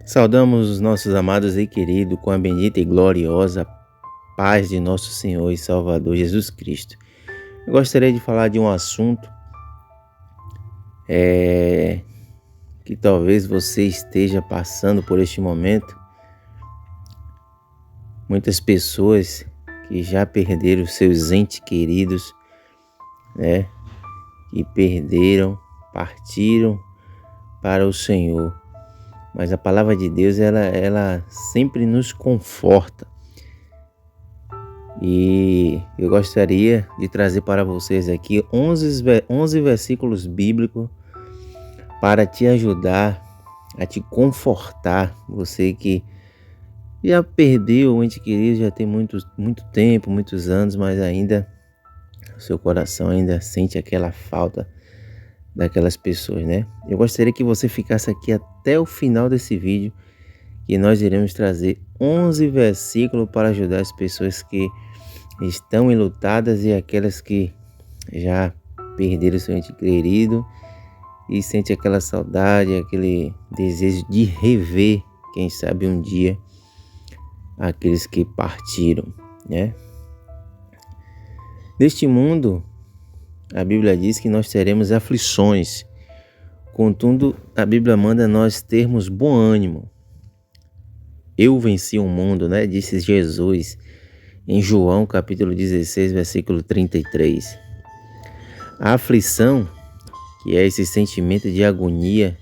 Saudamos os nossos amados e queridos com a bendita e gloriosa paz de nosso Senhor e Salvador Jesus Cristo. Eu gostaria de falar de um assunto que talvez você esteja passando por este momento. Muitas pessoas que já perderam seus entes queridos, que partiram para o Senhor. Mas a palavra de Deus, ela sempre nos conforta. E eu gostaria de trazer para vocês aqui 11 versículos bíblicos para te ajudar, a te confortar. Você que já perdeu um ente querido, já tem muito tempo, muitos anos, mas ainda o seu coração ainda sente aquela falta daquelas pessoas, né? Eu gostaria que você ficasse aqui até o final desse vídeo, que nós iremos trazer 11 versículos para ajudar as pessoas que estão enlutadas e aquelas que já perderam seu ente querido e sente aquela saudade, aquele desejo de rever, quem sabe um dia, aqueles que partiram, né? Neste mundo, a Bíblia diz que nós teremos aflições. Contudo, a Bíblia manda nós termos bom ânimo. Eu venci o mundo, né? Disse Jesus em João capítulo 16, versículo 33. A aflição, que é esse sentimento de agonia,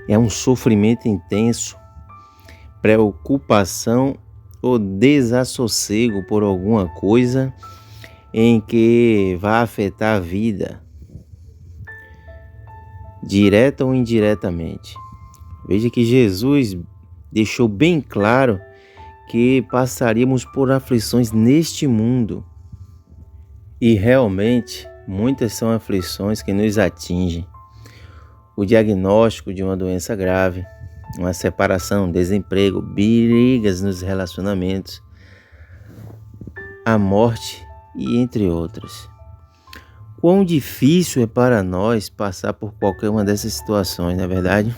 é um sofrimento intenso, preocupação ou desassossego por alguma coisa em que vai afetar a vida, direta ou indiretamente. Veja que Jesus deixou bem claro que passaríamos por aflições neste mundo. E realmente, muitas são aflições que nos atingem. O diagnóstico de uma doença grave, uma separação, desemprego, brigas nos relacionamentos, a morte e entre outras. Quão difícil é para nós passar por qualquer uma dessas situações, não é verdade?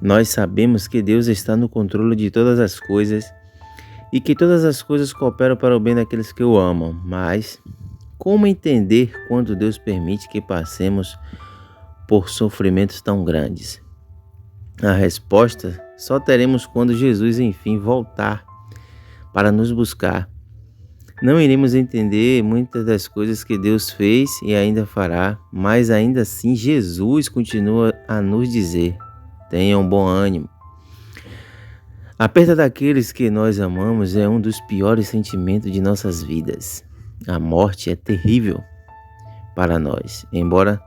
Nós sabemos que Deus está no controle de todas as coisas e que todas as coisas cooperam para o bem daqueles que o amam, mas como entender quando Deus permite que passemos por sofrimentos tão grandes? A resposta só teremos quando Jesus enfim voltar para nos buscar. Não iremos entender muitas das coisas que Deus fez e ainda fará, mas ainda assim Jesus continua a nos dizer: tenham bom ânimo. A perda daqueles que nós amamos é um dos piores sentimentos de nossas vidas. A morte é terrível para nós, embora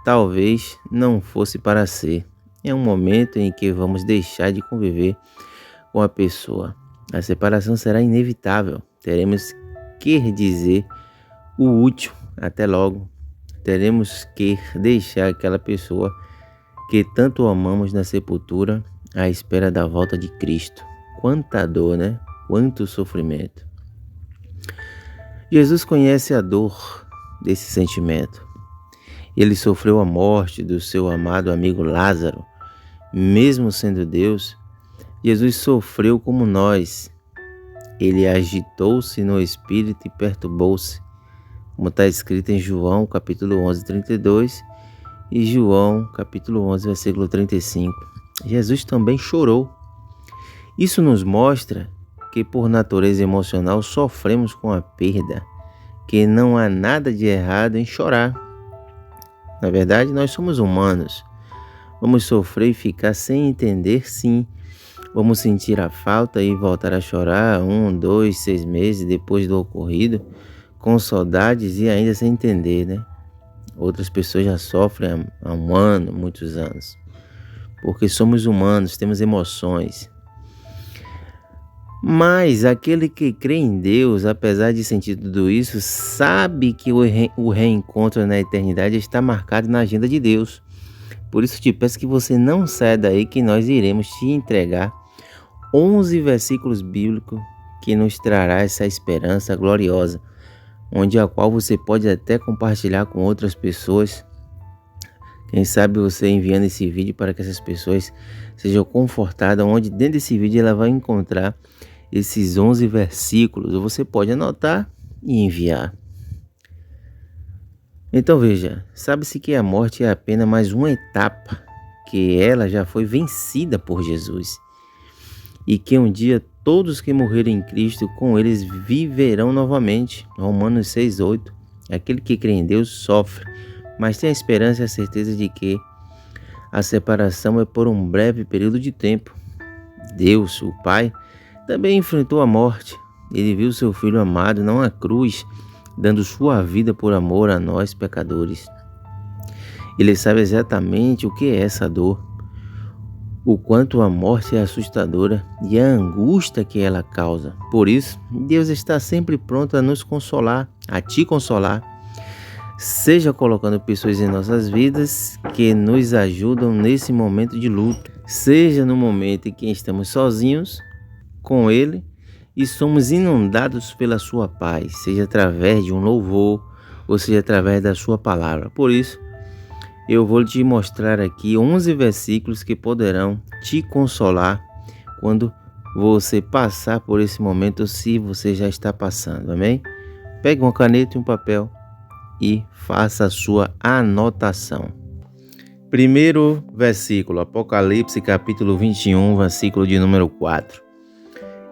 talvez não fosse para ser. É um momento em que vamos deixar de conviver com a pessoa. A separação será inevitável. Teremos que dizer o último, até logo. Teremos que deixar aquela pessoa que tanto amamos na sepultura à espera da volta de Cristo. Quanta dor, né? Quanto sofrimento. Jesus conhece a dor desse sentimento. Ele sofreu a morte do seu amado amigo Lázaro. Mesmo sendo Deus, Jesus sofreu como nós. Ele agitou-se no espírito e perturbou-se, como está escrito em João capítulo 11, 32 e João capítulo 11, versículo 35. Jesus também chorou. Isso nos mostra que por natureza emocional sofremos com a perda, que não há nada de errado em chorar. Na verdade, nós somos humanos. Vamos sofrer e ficar sem entender, sim. Vamos sentir a falta e voltar a chorar 1, 2, 6 meses depois do ocorrido, com saudades e ainda sem entender, né? Outras pessoas já sofrem há 1 ano, muitos anos. Porque somos humanos, temos emoções. Mas aquele que crê em Deus, apesar de sentir tudo isso, sabe que o reencontro na eternidade está marcado na agenda de Deus. Por isso te peço que você não saia daí, que nós iremos te entregar 11 versículos bíblicos que nos trará essa esperança gloriosa, onde a qual você pode até compartilhar com outras pessoas Quem sabe você enviando esse vídeo para que essas pessoas sejam confortadas, onde dentro desse vídeo ela vai encontrar esses 11 versículos. Ou você pode anotar e enviar. Então veja, sabe-se que a morte é apenas mais uma etapa, que ela já foi vencida por Jesus. E que um dia todos que morrerem em Cristo, com eles viverão novamente. Romanos 6,8. Aquele que crê em Deus sofre, mas tem a esperança e a certeza de que a separação é por um breve período de tempo. Deus, o Pai, também enfrentou a morte. Ele viu seu Filho amado não à cruz, dando sua vida por amor a nós pecadores. Ele sabe exatamente o que é essa dor, o quanto a morte é assustadora e a angústia que ela causa. Por isso, Deus está sempre pronto a nos consolar, a te consolar, seja colocando pessoas em nossas vidas que nos ajudam nesse momento de luto, seja no momento em que estamos sozinhos com Ele e somos inundados pela sua paz, seja através de um louvor ou seja através da sua palavra. Por isso, eu vou te mostrar aqui 11 versículos que poderão te consolar quando você passar por esse momento, se você já está passando, amém? Pegue uma caneta e um papel e faça a sua anotação. Primeiro versículo, Apocalipse capítulo 21, versículo de número 4.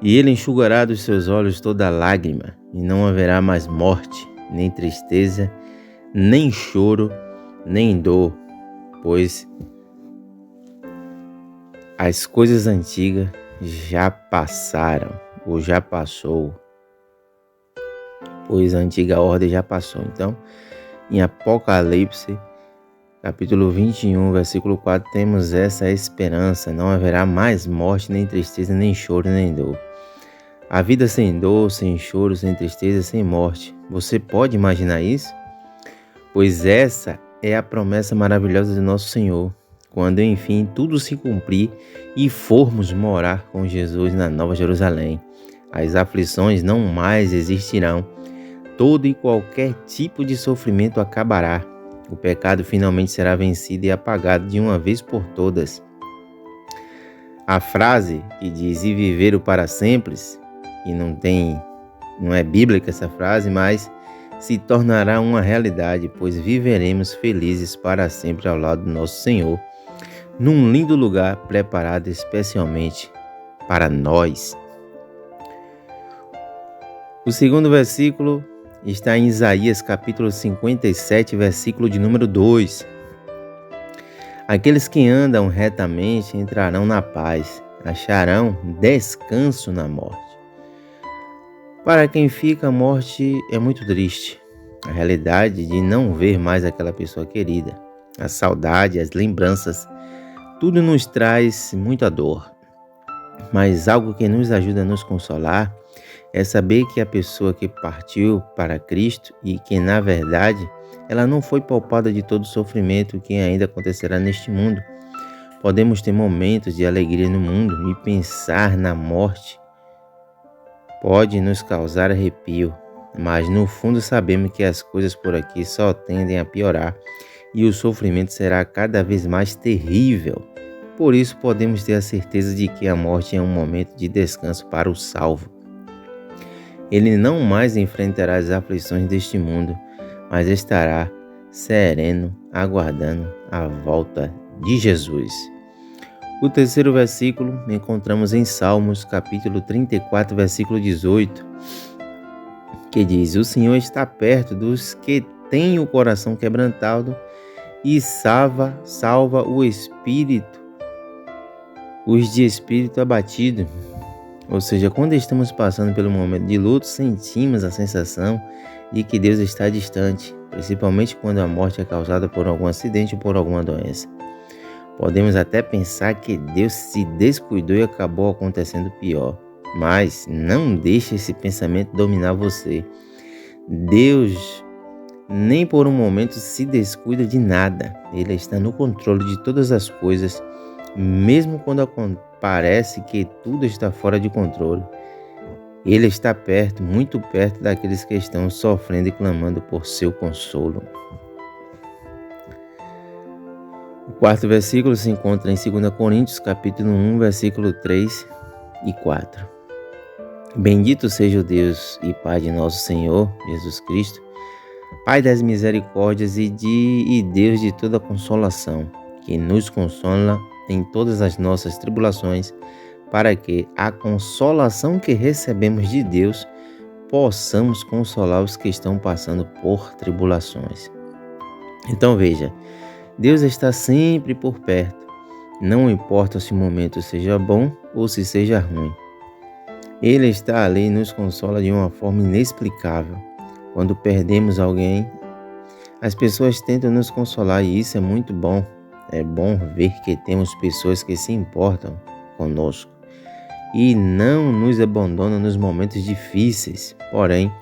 E ele enxugará dos seus olhos toda lágrima, e não haverá mais morte, nem tristeza, nem choro, nem dor, pois as coisas antigas já passaram, ou já passou, pois a antiga ordem já passou. Então, em Apocalipse, capítulo 21, versículo 4, temos essa esperança: não haverá mais morte, nem tristeza, nem choro, nem dor. A vida sem dor, sem choro, sem tristeza, sem morte. Você pode imaginar isso? Pois essa é a promessa maravilhosa do nosso Senhor, quando enfim tudo se cumprir e formos morar com Jesus na Nova Jerusalém. As aflições não mais existirão. Todo e qualquer tipo de sofrimento acabará. O pecado finalmente será vencido e apagado de uma vez por todas. A frase que diz "e viver o para sempre", e não é bíblica essa frase, mas se tornará uma realidade, pois viveremos felizes para sempre ao lado do nosso Senhor, num lindo lugar preparado especialmente para nós. O segundo versículo está em Isaías capítulo 57, versículo de número 2. Aqueles que andam retamente entrarão na paz, acharão descanso na morte. Para quem fica, a morte é muito triste. A realidade de não ver mais aquela pessoa querida, a saudade, as lembranças, tudo nos traz muita dor. Mas algo que nos ajuda a nos consolar é saber que a pessoa que partiu para Cristo e que, na verdade, ela não foi poupada de todo o sofrimento que ainda acontecerá neste mundo. Podemos ter momentos de alegria no mundo e pensar na morte pode nos causar arrepio, mas no fundo sabemos que as coisas por aqui só tendem a piorar e o sofrimento será cada vez mais terrível. Por isso podemos ter a certeza de que a morte é um momento de descanso para o salvo. Ele não mais enfrentará as aflições deste mundo, mas estará sereno, aguardando a volta de Jesus. O terceiro versículo encontramos em Salmos, capítulo 34, versículo 18, que diz: o Senhor está perto dos que têm o coração quebrantado e salva os de espírito abatido. Ou seja, quando estamos passando pelo momento de luto, sentimos a sensação de que Deus está distante, principalmente quando a morte é causada por algum acidente ou por alguma doença. Podemos até pensar que Deus se descuidou e acabou acontecendo pior, mas não deixe esse pensamento dominar você. Deus nem por um momento se descuida de nada. Ele está no controle de todas as coisas, mesmo quando parece que tudo está fora de controle. Ele está perto, muito perto daqueles que estão sofrendo e clamando por seu consolo. O quarto versículo se encontra em 2 Coríntios, capítulo 1, versículo 3 e 4. Bendito seja o Deus e Pai de nosso Senhor Jesus Cristo, Pai das misericórdias e Deus de toda consolação, que nos consola em todas as nossas tribulações, para que a consolação que recebemos de Deus possamos consolar os que estão passando por tribulações. Então veja, Deus está sempre por perto, não importa se o momento seja bom ou se seja ruim. Ele está ali e nos consola de uma forma inexplicável. Quando perdemos alguém, as pessoas tentam nos consolar e isso é muito bom. É bom ver que temos pessoas que se importam conosco e não nos abandonam nos momentos difíceis. Porém,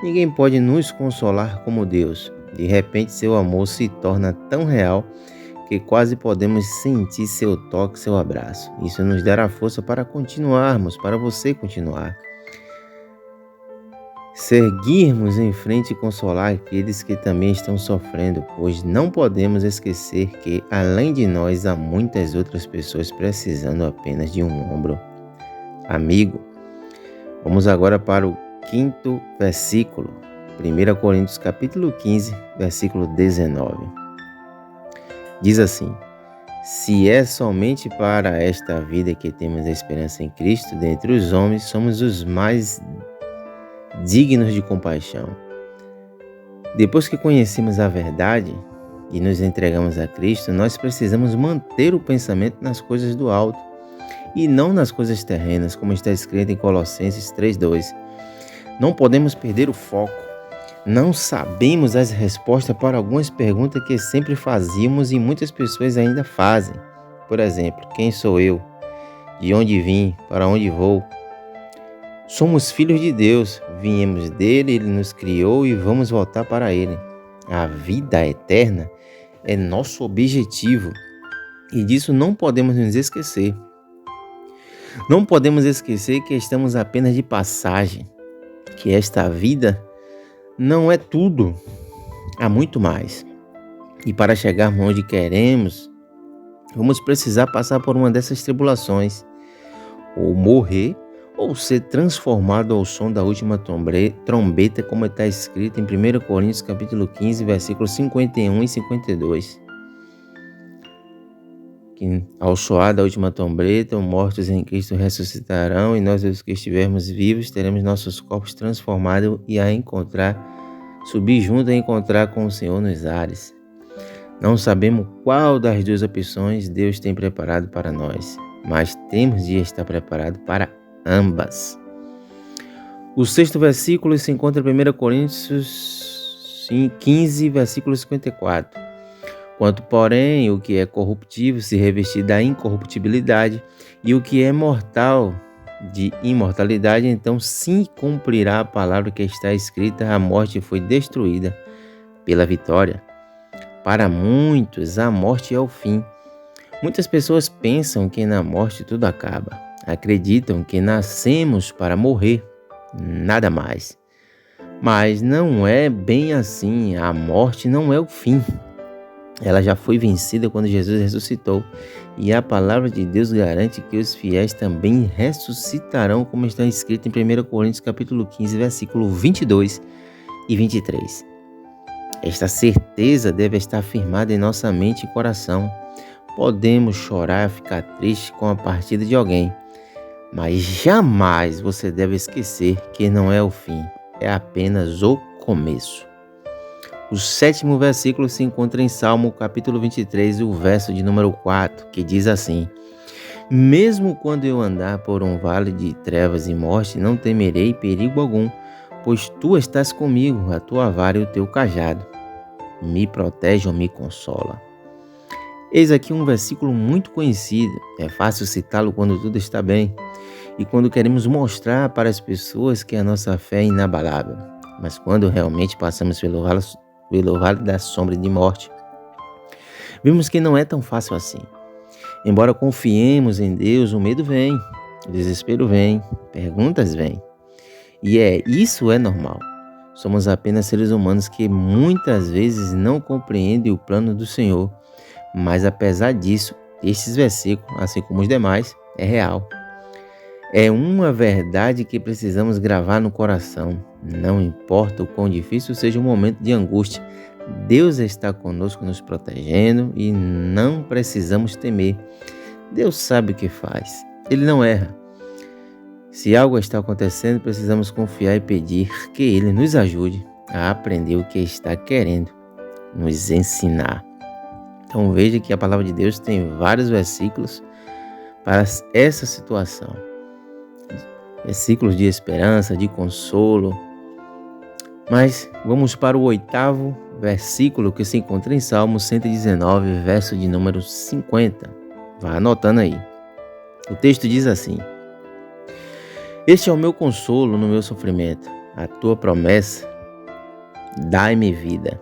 ninguém pode nos consolar como Deus. De repente, seu amor se torna tão real que quase podemos sentir seu toque, seu abraço. Isso nos dará força para continuarmos, para você continuar. Seguirmos em frente e consolar aqueles que também estão sofrendo, pois não podemos esquecer que, além de nós, há muitas outras pessoas precisando apenas de um ombro amigo. Vamos agora para o quinto versículo, 1 Coríntios capítulo 15, versículo 19. Diz assim: se é somente para esta vida que temos a esperança em Cristo, dentre os homens somos os mais dignos de compaixão. Depois que conhecemos a verdade e nos entregamos a Cristo, nós precisamos manter o pensamento nas coisas do alto e não nas coisas terrenas, como está escrito em Colossenses 3:2. Não podemos perder o foco. Não sabemos as respostas para algumas perguntas que sempre fazíamos e muitas pessoas ainda fazem. Por exemplo, quem sou eu? De onde vim? Para onde vou? Somos filhos de Deus, viemos dele, ele nos criou e vamos voltar para ele. A vida eterna é nosso objetivo e disso não podemos nos esquecer. Não podemos esquecer que estamos apenas de passagem, que esta vida não é tudo, há muito mais. E para chegarmos onde queremos, vamos precisar passar por uma dessas tribulações, ou morrer, ou ser transformado ao som da última trombeta, como está escrito em 1 Coríntios capítulo 15, versículos 51 e 52. Que ao soar da última trombeta, os mortos em Cristo ressuscitarão, e nós, os que estivermos vivos, teremos nossos corpos transformados e subir junto a encontrar com o Senhor nos ares. Não sabemos qual das duas opções Deus tem preparado para nós, mas temos de estar preparado para ambas. O sexto versículo se encontra em 1 Coríntios 15, versículo 54. Quanto, porém, o que é corruptível se revestir da incorruptibilidade, e o que é mortal de imortalidade, então se cumprirá a palavra que está escrita: a morte foi destruída pela vitória. Para muitos, a morte é o fim. Muitas pessoas pensam que na morte tudo acaba. Acreditam que nascemos para morrer, nada mais. Mas não é bem assim. A morte não é o fim. Ela já foi vencida quando Jesus ressuscitou. E a palavra de Deus garante que os fiéis também ressuscitarão, como está escrito em 1 Coríntios capítulo 15, versículo 22 e 23. Esta certeza deve estar firmada em nossa mente e coração. Podemos chorar e ficar triste com a partida de alguém, mas jamais você deve esquecer que não é o fim, é apenas o começo. O sétimo versículo se encontra em Salmo capítulo 23, o verso de número 4, que diz assim: mesmo quando eu andar por um vale de trevas e morte, não temerei perigo algum, pois tu estás comigo, a tua vara e o teu cajado me protegem ou me consola. Eis aqui um versículo muito conhecido. É fácil citá-lo quando tudo está bem e quando queremos mostrar para as pessoas que a nossa fé é inabalável. Mas quando realmente passamos pelo vale da sombra de morte, vimos que não é tão fácil assim. Embora confiemos em Deus, o medo vem, o desespero vem, perguntas vêm. E isso é normal. Somos apenas seres humanos que muitas vezes não compreendem o plano do Senhor, Mas apesar disso, estes versículos, assim como os demais, é real. É uma verdade que precisamos gravar no coração. Não importa o quão difícil seja o momento de angústia, Deus está conosco nos protegendo e não precisamos temer. Deus sabe o que faz. Ele não erra. Se algo está acontecendo, precisamos confiar e pedir que Ele nos ajude a aprender o que está querendo nos ensinar. Então veja que a palavra de Deus tem vários versículos para essa situação. Versículos de esperança, de consolo. Mas vamos para o 8º versículo que se encontra em Salmo 119, verso de número 50. Vá anotando aí. O texto diz assim: Este é o meu consolo no meu sofrimento, a tua promessa, dai-me vida.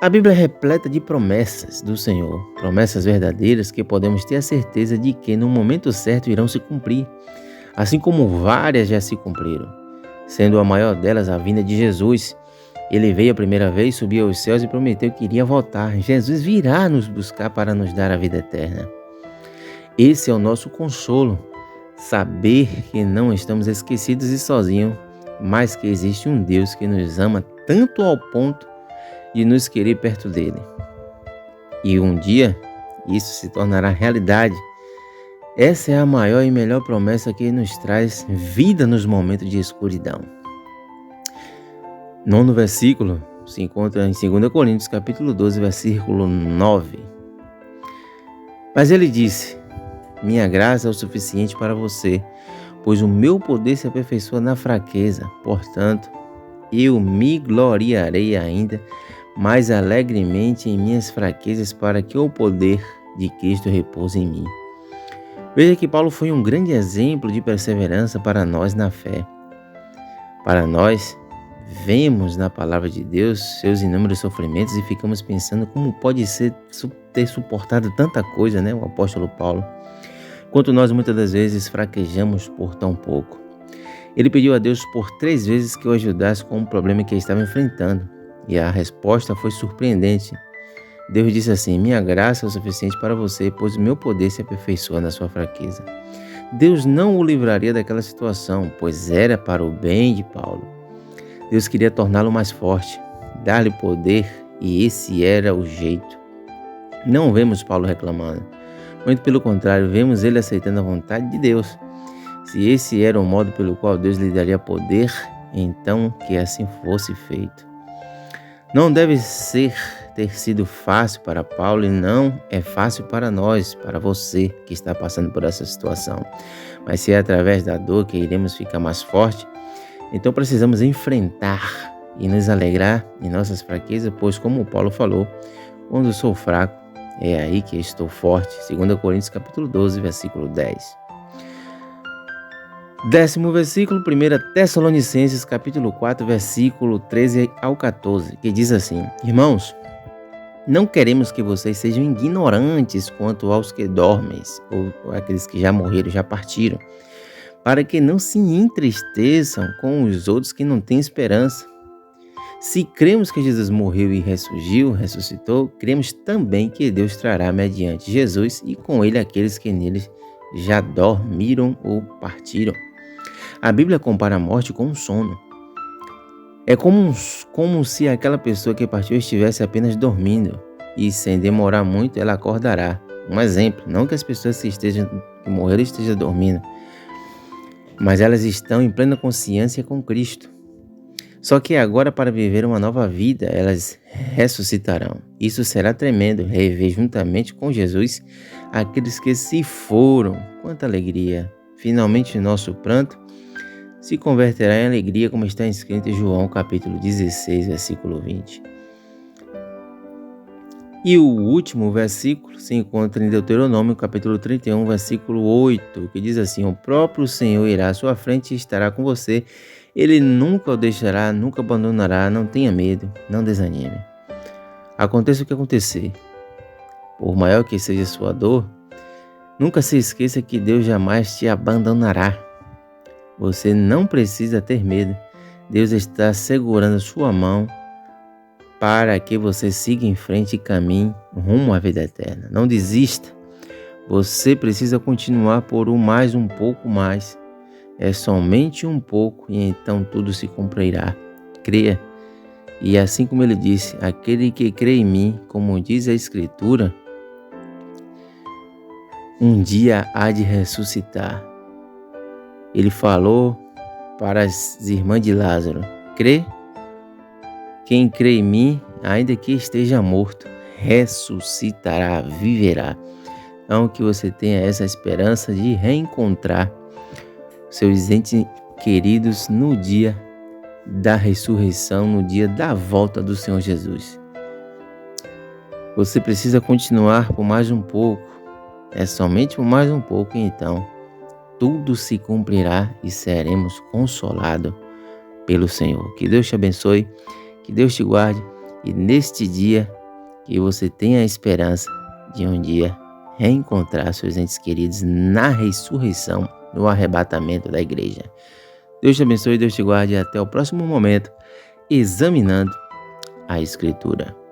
A Bíblia é repleta de promessas do Senhor, promessas verdadeiras que podemos ter a certeza de que no momento certo irão se cumprir, assim como várias já se cumpriram, sendo a maior delas a vinda de Jesus. Ele veio a primeira vez, subiu aos céus e prometeu que iria voltar. Jesus virá nos buscar para nos dar a vida eterna. Esse é o nosso consolo, saber que não estamos esquecidos e sozinhos, mas que existe um Deus que nos ama tanto ao ponto de nos querer perto dele. E um dia isso se tornará realidade. Essa é a maior e melhor promessa que nos traz vida nos momentos de escuridão. 9º versículo se encontra em 2 Coríntios capítulo 12, versículo 9. Mas ele disse: Minha graça é o suficiente para você, pois o meu poder se aperfeiçoa na fraqueza. Portanto, eu me gloriarei ainda mais alegremente em minhas fraquezas, para que o poder de Cristo repouse em mim. Veja que Paulo foi um grande exemplo de perseverança para nós na fé. Para nós, vemos na palavra de Deus seus inúmeros sofrimentos e ficamos pensando como pode ser ter suportado tanta coisa, né? O apóstolo Paulo. Enquanto nós muitas das vezes fraquejamos por tão pouco. Ele pediu a Deus por 3 vezes que o ajudasse com o problema que estava enfrentando. E a resposta foi surpreendente. Deus disse assim: Minha graça é o suficiente para você, pois o meu poder se aperfeiçoa na sua fraqueza. Deus não o livraria daquela situação, pois era para o bem de Paulo. Deus queria torná-lo mais forte, dar-lhe poder, e esse era o jeito. Não vemos Paulo reclamando. Muito pelo contrário, vemos ele aceitando a vontade de Deus. Se esse era o modo pelo qual Deus lhe daria poder, então que assim fosse feito. Não deve ter sido fácil para Paulo e não é fácil para nós, para você que está passando por essa situação. Mas se é através da dor que iremos ficar mais forte, então precisamos enfrentar e nos alegrar em nossas fraquezas, pois como Paulo falou, quando sou fraco, é aí que estou forte. 2 Coríntios capítulo 12, versículo 10. 10º versículo, 1 Tessalonicenses capítulo 4, versículo 13 ao 14, que diz assim: Irmãos, não queremos que vocês sejam ignorantes quanto aos que dormem, ou aqueles que já morreram, já partiram, para que não se entristeçam com os outros que não têm esperança. Se cremos que Jesus morreu e ressuscitou, cremos também que Deus trará mediante Jesus e com ele aqueles que nele já dormiram ou partiram. A Bíblia compara a morte com um sono. É como se aquela pessoa que partiu estivesse apenas dormindo e, sem demorar muito, ela acordará. Um exemplo, não que as pessoas que morreram estejam dormindo, mas elas estão em plena consciência com Cristo. Só que agora, para viver uma nova vida, elas ressuscitarão. Isso será tremendo, rever juntamente com Jesus aqueles que se foram. Quanta alegria! Finalmente nosso pranto se converterá em alegria, como está escrito em João capítulo 16, versículo 20. E o último versículo se encontra em Deuteronômio capítulo 31, versículo 8, que diz assim: O próprio Senhor irá à sua frente e estará com você. Ele nunca o deixará, nunca abandonará. Não tenha medo, não desanime. Aconteça o que acontecer, por maior que seja a sua dor, nunca se esqueça que Deus jamais te abandonará. Você não precisa ter medo. Deus está segurando sua mão para que você siga em frente e caminhe rumo à vida eterna. Não desista. Você precisa continuar por mais um pouco mais. É somente um pouco e então tudo se cumprirá. Creia. E assim como ele disse, aquele que crê em mim, como diz a Escritura, um dia há de ressuscitar. Ele falou para as irmãs de Lázaro: crê? Quem crê em mim, ainda que esteja morto, ressuscitará, viverá. Então que você tenha essa esperança de reencontrar seus entes queridos no dia da ressurreição, no dia da volta do Senhor Jesus. Você precisa continuar por mais um pouco, é somente por mais um pouco, então tudo se cumprirá e seremos consolados pelo Senhor. Que Deus te abençoe, que Deus te guarde e neste dia que você tenha a esperança de um dia reencontrar seus entes queridos na ressurreição, no arrebatamento da igreja. Deus te abençoe, Deus te guarde e até o próximo momento, examinando a Escritura.